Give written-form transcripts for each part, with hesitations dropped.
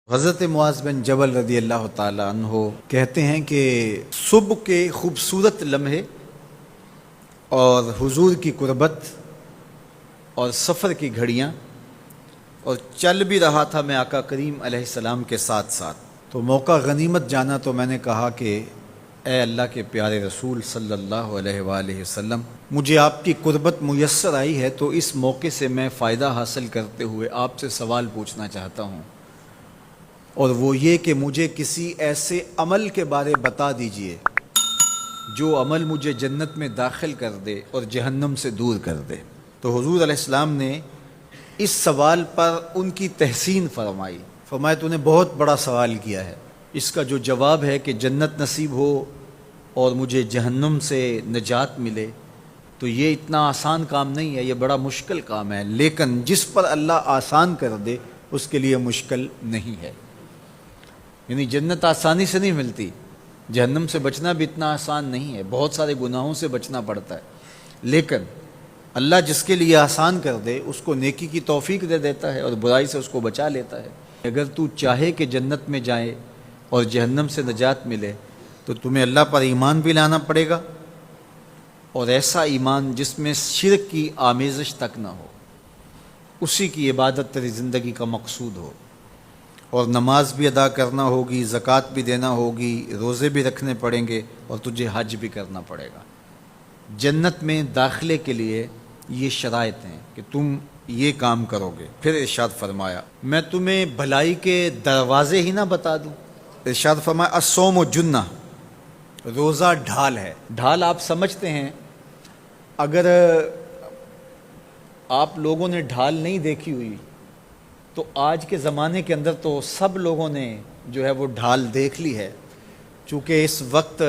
حضرت معاذ بن جبل رضی اللہ تعالی عنہ کہتے ہیں کہ صبح کے خوبصورت لمحے اور حضور کی قربت اور سفر کی گھڑیاں اور چل بھی رہا تھا میں آقا کریم علیہ السلام کے ساتھ ساتھ، تو موقع غنیمت جانا تو میں نے کہا کہ اے اللہ کے پیارے رسول صلی اللہ علیہ وآلہ وسلم، مجھے آپ کی قربت میسر آئی ہے تو اس موقع سے میں فائدہ حاصل کرتے ہوئے آپ سے سوال پوچھنا چاہتا ہوں، اور وہ یہ کہ مجھے کسی ایسے عمل کے بارے بتا دیجئے جو عمل مجھے جنت میں داخل کر دے اور جہنم سے دور کر دے۔ تو حضور علیہ السلام نے اس سوال پر ان کی تحسین فرمایا تو نے بہت بڑا سوال کیا ہے، اس کا جو جواب ہے کہ جنت نصیب ہو اور مجھے جہنم سے نجات ملے تو یہ اتنا آسان کام نہیں ہے، یہ بڑا مشکل کام ہے، لیکن جس پر اللہ آسان کر دے اس کے لیے مشکل نہیں ہے۔ یعنی جنت آسانی سے نہیں ملتی، جہنم سے بچنا بھی اتنا آسان نہیں ہے، بہت سارے گناہوں سے بچنا پڑتا ہے، لیکن اللہ جس کے لیے آسان کر دے اس کو نیکی کی توفیق دے دیتا ہے اور برائی سے اس کو بچا لیتا ہے۔ اگر تو چاہے کہ جنت میں جائے اور جہنم سے نجات ملے تو تمہیں اللہ پر ایمان بھی لانا پڑے گا، اور ایسا ایمان جس میں شرک کی آمیزش تک نہ ہو، اسی کی عبادت تیری زندگی کا مقصود ہو، اور نماز بھی ادا کرنا ہوگی، زکوٰۃ بھی دینا ہوگی، روزے بھی رکھنے پڑیں گے، اور تجھے حج بھی کرنا پڑے گا۔ جنت میں داخلے کے لیے یہ شرائط ہیں کہ تم یہ کام کرو گے۔ پھر ارشاد فرمایا میں تمہیں بھلائی کے دروازے ہی نہ بتا دوں۔ ارشاد فرمایا الصوم جنہ، روزہ ڈھال ہے۔ ڈھال آپ سمجھتے ہیں، اگر آپ لوگوں نے ڈھال نہیں دیکھی ہوئی تو آج کے زمانے کے اندر تو سب لوگوں نے جو ہے وہ ڈھال دیکھ لی ہے، چونکہ اس وقت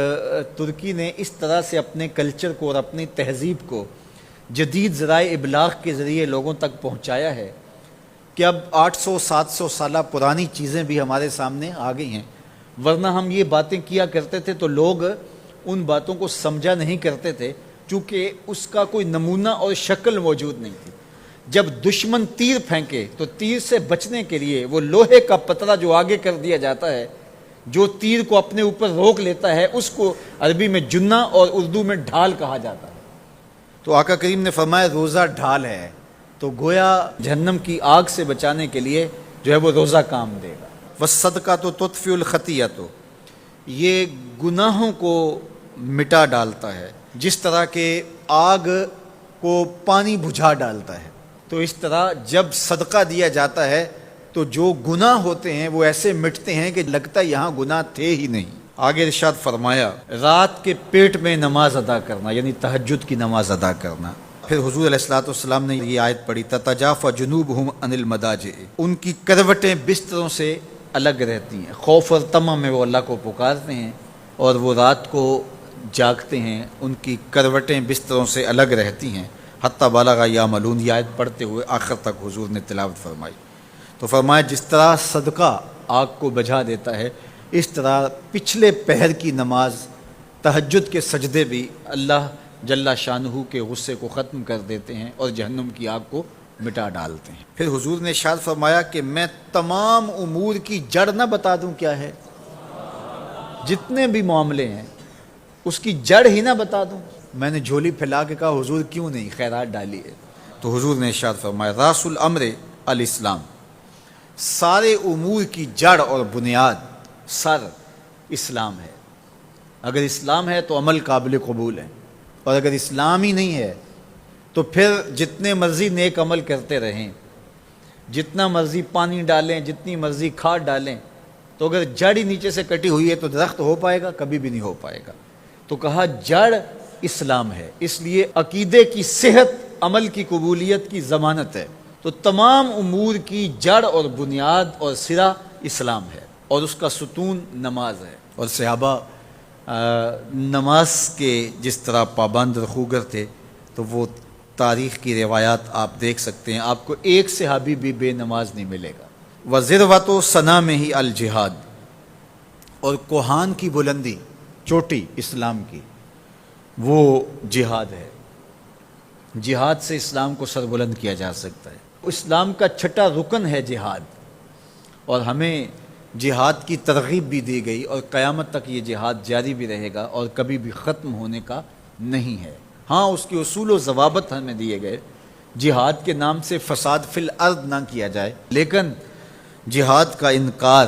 ترکی نے اس طرح سے اپنے کلچر کو اور اپنی تہذیب کو جدید ذرائع ابلاغ کے ذریعے لوگوں تک پہنچایا ہے کہ اب 800-700 سالہ پرانی چیزیں بھی ہمارے سامنے آ گئی ہیں، ورنہ ہم یہ باتیں کیا کرتے تھے تو لوگ ان باتوں کو سمجھا نہیں کرتے تھے، چونکہ اس کا کوئی نمونہ اور شکل موجود نہیں تھی۔ جب دشمن تیر پھینکے تو تیر سے بچنے کے لیے وہ لوہے کا پتلا جو آگے کر دیا جاتا ہے، جو تیر کو اپنے اوپر روک لیتا ہے، اس کو عربی میں جنہ اور اردو میں ڈھال کہا جاتا ہے۔ تو آقا کریم نے فرمایا روزہ ڈھال ہے، تو گویا جہنم کی آگ سے بچانے کے لیے جو ہے وہ روزہ کام دے گا۔ وَالصَّدْقَةُ تُطْفِئُ الْخَطِیَّةَ، یہ گناہوں کو مٹا ڈالتا ہے، جس طرح کہ آگ کو پانی بجھا ڈالتا ہے، تو اس طرح جب صدقہ دیا جاتا ہے تو جو گناہ ہوتے ہیں وہ ایسے مٹتے ہیں کہ لگتا ہے یہاں گناہ تھے ہی نہیں۔ آگے ارشاد فرمایا رات کے پیٹ میں نماز ادا کرنا، یعنی تہجد کی نماز ادا کرنا۔ پھر حضور علیہ الصلوۃ والسلام نے یہ آیت پڑھی تتجافی جنوبہم عن المضاجع، ان کی کروٹیں بستروں سے الگ رہتی ہیں، خوف اور طمع میں وہ اللہ کو پکارتے ہیں اور وہ رات کو جاگتے ہیں، ان کی کروٹیں بستروں سے الگ رہتی ہیں، حتی بالغ یعملون، یہ آیت پڑھتے ہوئے آخر تک حضور نے تلاوت فرمائی۔ تو فرمایا جس طرح صدقہ آگ کو بجھا دیتا ہے، اس طرح پچھلے پہر کی نماز، تہجد کے سجدے بھی اللہ جل شانہ کے غصے کو ختم کر دیتے ہیں اور جہنم کی آگ کو مٹا ڈالتے ہیں۔ پھر حضور نے ارشاد فرمایا کہ میں تمام امور کی جڑ نہ بتا دوں کیا ہے، جتنے بھی معاملے ہیں اس کی جڑ ہی نہ بتا دوں۔ میں نے جھولی پھیلا کے کہا حضور کیوں نہیں، خیرات ڈالی ہے، تو حضور نے ارشاد فرمایا راس الامر الاسلام، سارے امور کی جڑ اور بنیاد، سر اسلام ہے۔ اگر اسلام ہے تو عمل قابل قبول ہے، اور اگر اسلام ہی نہیں ہے تو پھر جتنے مرضی نیک عمل کرتے رہیں، جتنا مرضی پانی ڈالیں، جتنی مرضی کھاد ڈالیں، تو اگر جڑ ہی نیچے سے کٹی ہوئی ہے تو درخت ہو پائے گا؟ کبھی بھی نہیں ہو پائے گا۔ تو کہا جڑ اسلام ہے، اس لیے عقیدے کی صحت عمل کی قبولیت کی ضمانت ہے۔ تو تمام امور کی جڑ اور بنیاد اور سرا اسلام ہے، اور اس کا ستون نماز ہے۔ اور صحابہ نماز کے جس طرح پابند رخوگر تھے، تو وہ تاریخ کی روایات آپ دیکھ سکتے ہیں، آپ کو ایک صحابی بھی بے نماز نہیں ملے گا۔ وَذِرْوَةُ صَنَامِهِ الْجِهَاد، اور کوہان کی بلندی، چوٹی اسلام کی، وہ جہاد ہے۔ جہاد سے اسلام کو سربلند کیا جا سکتا ہے۔ اسلام کا چھٹا رکن ہے جہاد، اور ہمیں جہاد کی ترغیب بھی دی گئی اور قیامت تک یہ جہاد جاری بھی رہے گا اور کبھی بھی ختم ہونے کا نہیں ہے۔ ہاں اس کے اصول و ضوابط ہمیں دیے گئے، جہاد کے نام سے فساد فی الارض نہ کیا جائے، لیکن جہاد کا انکار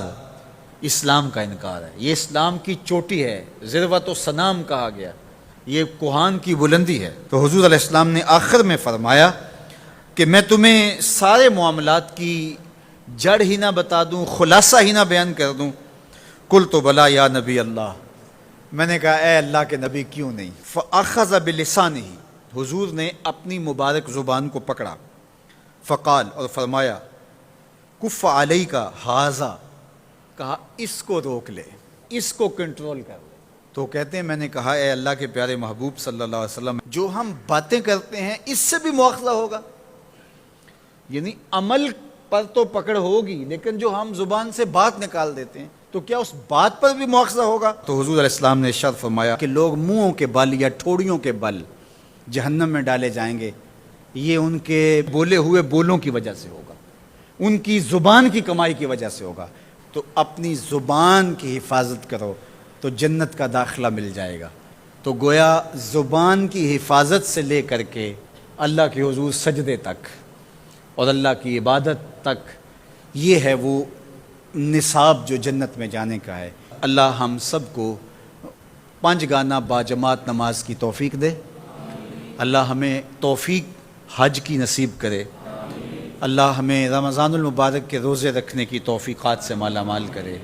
اسلام کا انکار ہے۔ یہ اسلام کی چوٹی ہے، ذروۃ و سنام کہا گیا، یہ کوہان کی بلندی ہے۔ تو حضور علیہ السلام نے آخر میں فرمایا کہ میں تمہیں سارے معاملات کی جڑ ہی نہ بتا دوں، خلاصہ ہی نہ بیان کر دوں؟ قلت بلا یا نبی اللہ، میں نے کہا اے اللہ کے نبی کیوں نہیں؟ فاخذ بلسانہ، حضور نے اپنی مبارک زبان کو پکڑا، فقال، اور فرمایا، کف علیک ھذا، کہا اس کو روک لے، اس کو کنٹرول کر لے۔ تو کہتے ہیں میں نے کہا اے اللہ کے پیارے محبوب صلی اللہ علیہ وسلم، جو ہم باتیں کرتے ہیں اس سے بھی مواخذہ ہوگا؟ یعنی عمل پر تو پکڑ ہوگی، لیکن جو ہم زبان سے بات نکال دیتے ہیں تو کیا اس بات پر بھی مواخذہ ہوگا؟ تو حضور علیہ السلام نے ارشاد فرمایا کہ لوگ منہوں کے بل یا ٹھوڑیوں کے بل جہنم میں ڈالے جائیں گے، یہ ان کے بولے ہوئے بولوں کی وجہ سے ہوگا، ان کی زبان کی کمائی کی وجہ سے ہوگا۔ تو اپنی زبان کی حفاظت کرو تو جنت کا داخلہ مل جائے گا۔ تو گویا زبان کی حفاظت سے لے کر کے اللہ کے حضور سجدے تک اور اللہ کی عبادت تک، یہ ہے وہ نصاب جو جنت میں جانے کا ہے۔ اللہ ہم سب کو 5 گانا باجماعت نماز کی توفیق دے، اللہ ہمیں توفیق حج کی نصیب کرے، اللہ ہمیں رمضان المبارک کے روزے رکھنے کی توفیقات سے مالا مال کرے۔